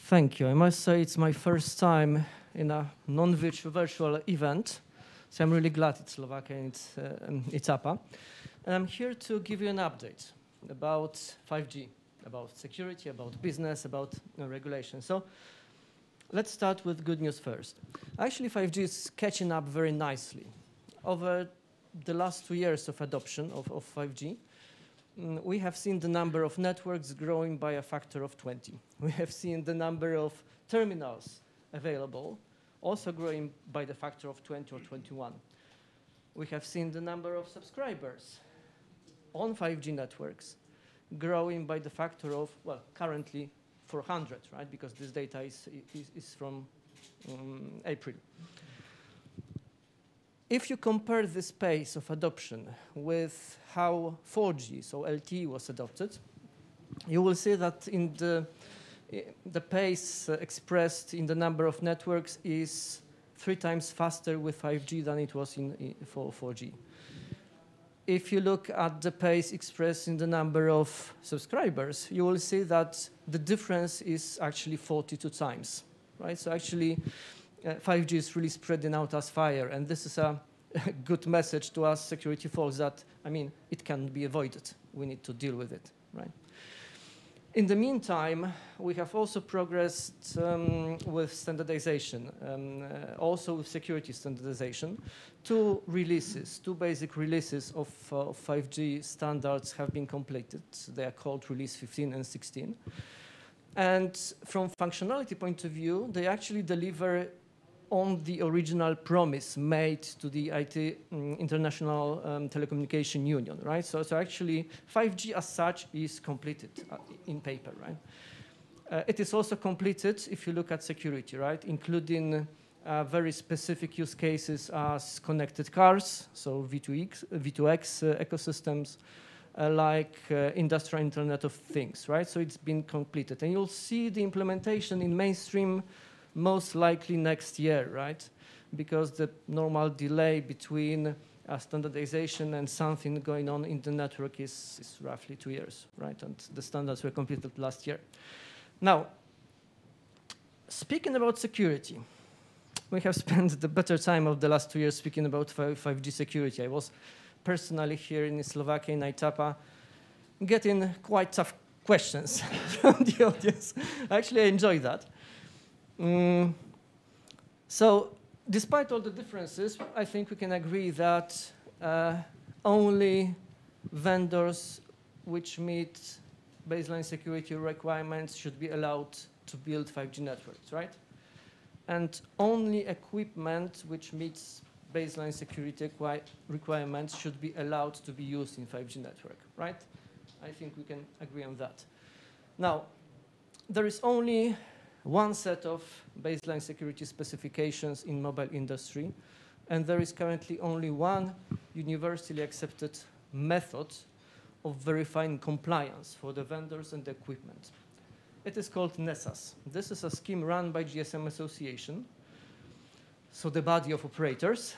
Thank you. I must say it's my first time in a non-virtual event, so I'm really glad it's Slovakia and it's ITAPA. And I'm here to give you an update about 5G, about security, about business, about regulation. So let's start with good news first. Actually, 5G is catching up very nicely. Over the last 2 years of adoption of 5G, we have seen the number of networks growing by a factor of 20. We have seen the number of terminals available also growing by the factor of 20 or 21. We have seen the number of subscribers on 5G networks growing by the factor of, well, currently 400, right? Because this data is from April. If you compare this pace of adoption with how 4G, so LTE, was adopted, you will see that in the pace expressed in the number of networks is 3 times faster with 5G than it was for 4G. If you look at the pace expressed in the number of subscribers, you will see that the difference is actually 42 times, right? So actually, 5G is really spreading out as fire, and this is a good message to us security folks that, I mean, it can be avoided. We need to deal with it, right? In the meantime, we have also progressed with standardization, also with security standardization. 2 basic releases of 5G standards have been completed. They are called Release 15 and 16. And from functionality point of view, they actually deliver on the original promise made to the International Telecommunication Union, right? So actually, 5G as such is completed in paper, right? It is also completed if you look at security, right? Including very specific use cases as connected cars, so V2X ecosystems, like industrial Internet of Things, right? So it's been completed. And you'll see the implementation in mainstream most likely next year, right? Because the normal delay between standardization and something going on in the network is roughly 2 years, right? And the standards were completed last year. Now, speaking about security, we have spent the better time of the last 2 years speaking about 5G security. I was personally here in Slovakia, in ITAPA, getting quite tough questions from the audience. Actually, I enjoyed that. So despite all the differences, I think we can agree that only vendors which meet baseline security requirements should be allowed to build 5G networks, right? And only equipment which meets baseline security requirements should be allowed to be used in 5G network, right? I think we can agree on that. Now, there is only one set of baseline security specifications in mobile industry, and there is currently only one universally accepted method of verifying compliance for the vendors and the equipment. It is called NESAS. This is a scheme run by GSM Association, so the body of operators.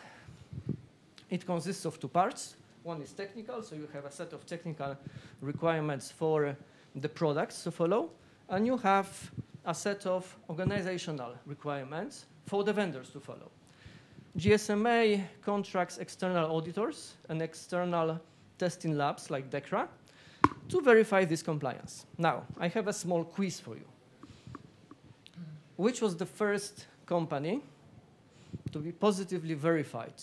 It consists of 2 parts. One is technical, so you have a set of technical requirements for the products to follow, and you have a set of organizational requirements for the vendors to follow. GSMA contracts external auditors and external testing labs like DECRA to verify this compliance. Now, I have a small quiz for you. Which was the first company to be positively verified,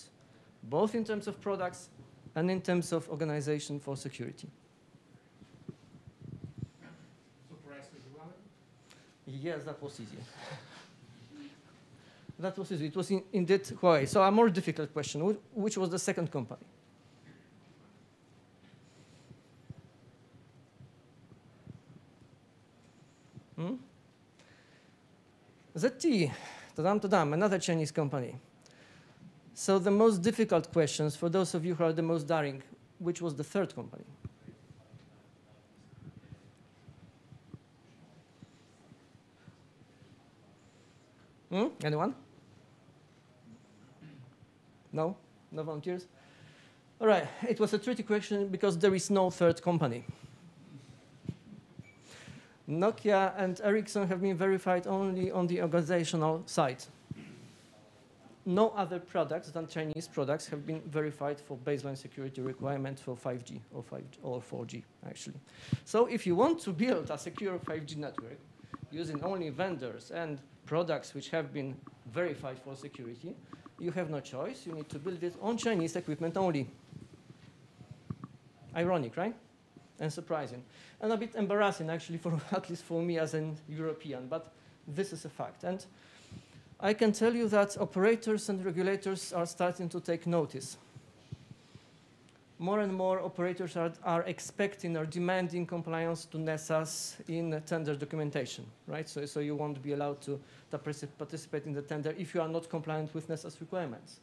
both in terms of products and in terms of organization for security? Yes, that was easy. That was easy. It was indeed Huawei. So a more difficult question. Which was the second company? ZTE, ta-dam, another Chinese company. So the most difficult questions, for those of you who are the most daring, which was the third company? Anyone? No? No volunteers? All right, it was a tricky question because there is no third company. Nokia and Ericsson have been verified only on the organizational side. No other products than Chinese products have been verified for baseline security requirements for 5G or 4G, actually. So if you want to build a secure 5G network using only vendors and products which have been verified for security, you have no choice. You need to build it on Chinese equipment only. Ironic, right? And surprising. And a bit embarrassing, actually, for at least for me as an European, but this is a fact. And I can tell you that operators and regulators are starting to take notice. More and more operators are expecting or demanding compliance to NESAs in tender documentation, right? So you won't be allowed to participate in the tender if you are not compliant with NESA's requirements.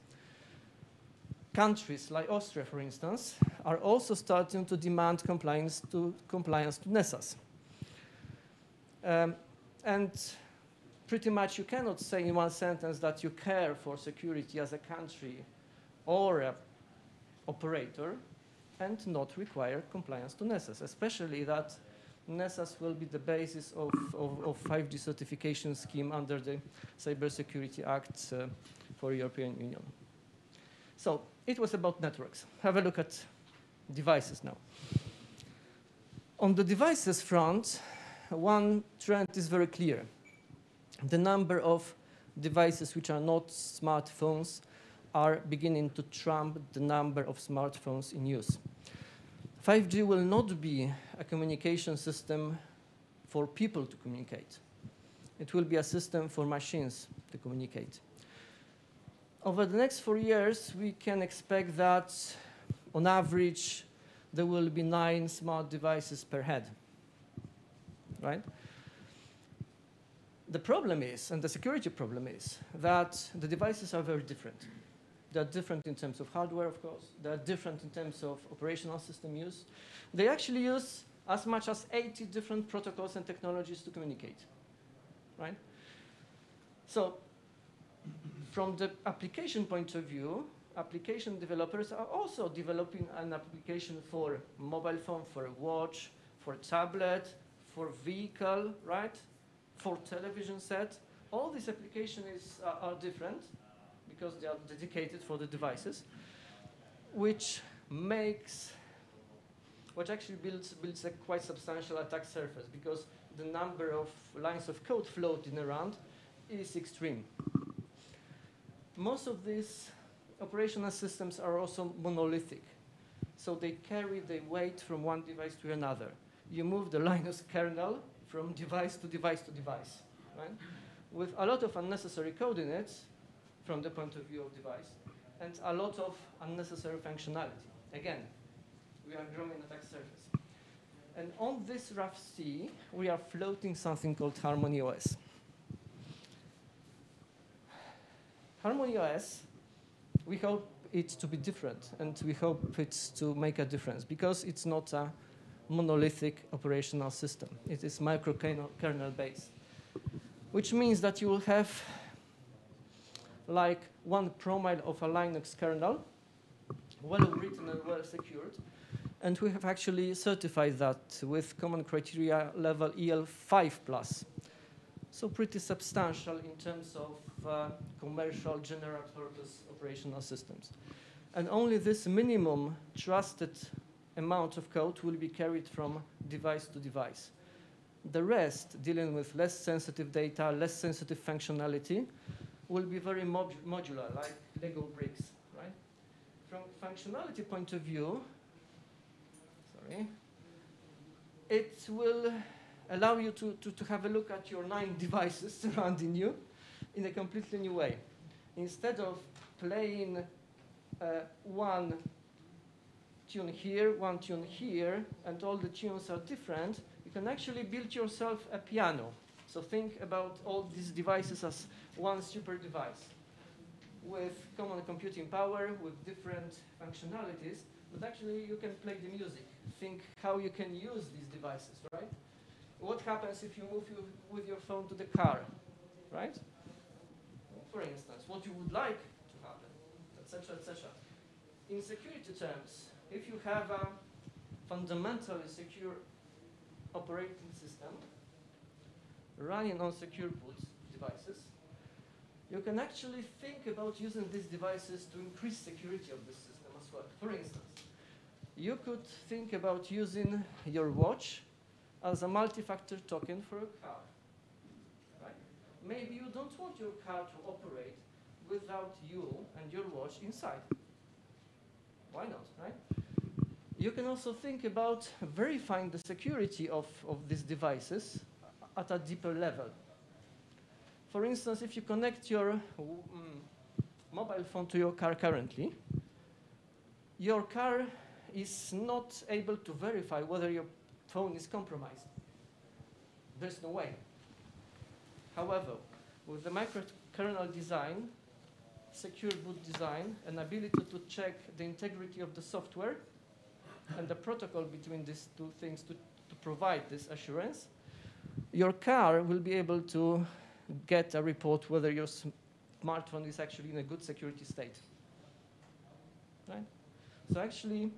Countries like Austria, for instance, are also starting to demand compliance to NESAs. And pretty much you cannot say in one sentence that you care for security as a country or an operator and not require compliance to NESAs, especially that NESAs will be the basis of 5G certification scheme under the Cybersecurity Act for European Union. So it was about networks. Have a look at devices now. On the devices front, one trend is very clear. The number of devices which are not smartphones are beginning to trump the number of smartphones in use. 5G will not be a communication system for people to communicate. It will be a system for machines to communicate. Over the next 4 years, we can expect that, on average, there will be 9 smart devices per head, right? The problem is, and the security problem is, that the devices are very different. They're different in terms of hardware, of course. They're different in terms of operational system use. They actually use as much as 80 different protocols and technologies to communicate, right? So from the application point of view, application developers are also developing an application for mobile phone, for a watch, for a tablet, for vehicle, right? For television set. All these applications are different because they are dedicated for the devices, which actually builds a quite substantial attack surface because the number of lines of code floating around is extreme. Most of these operational systems are also monolithic, so they carry the weight from one device to another. You move the Linux kernel from device to device to device, right? With a lot of unnecessary code in it from the point of view of device, and a lot of unnecessary functionality. Again, we are growing attack surface. And on this rough sea, we are floating something called Harmony OS. Harmony OS, we hope it to be different, and we hope it to make a difference, because it's not a monolithic operational system. It is microkernel based, which means that you will have like 1 promille of a Linux kernel, well written and well secured. And we have actually certified that with common criteria level EL5+. So pretty substantial in terms of commercial general purpose operational systems. And only this minimum trusted amount of code will be carried from device to device. The rest, dealing with less sensitive data, less sensitive functionality, will be very modular, like Lego bricks, right? From functionality point of view, it will allow you to have a look at your 9 devices surrounding you in a completely new way. Instead of playing one tune here, one tune here, and all the tunes are different, you can actually build yourself a piano. So think about all these devices as one super device with common computing power, with different functionalities, but actually you can play the music. Think how you can use these devices, right? What happens if you move with your phone to the car, right? For instance, what you would like to happen, etc., etc. In security terms, if you have a fundamentally secure operating system, running on secure boot devices, you can actually think about using these devices to increase security of the system as well. For instance, you could think about using your watch as a multi-factor token for a car. Right? Maybe you don't want your car to operate without you and your watch inside. Why not, right? You can also think about verifying the security of these devices at a deeper level. For instance, if you connect your mobile phone to your car currently, your car is not able to verify whether your phone is compromised. There's no way. However, with the microkernel design, secure boot design, and ability to check the integrity of the software and the protocol between these two things to provide this assurance, your car will be able to get a report whether your smartphone is actually in a good security state. Right? So actually,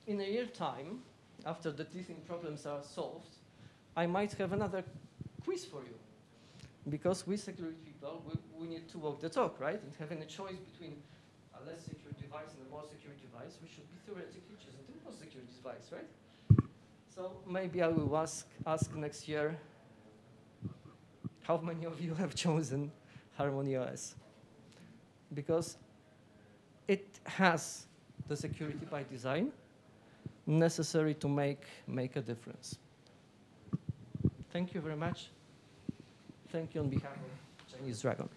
in a year's time, after the teething problems are solved, I might have another quiz for you. Because we security people, we need to walk the talk, right? And having a choice between a less secure device and a more secure device, we should be theoretically choosing the more secure device, right? So maybe I will ask next year, how many of you have chosen Harmony OS? Because it has the security by design necessary to make a difference. Thank you very much. Thank you on behalf of Chinese Dragon.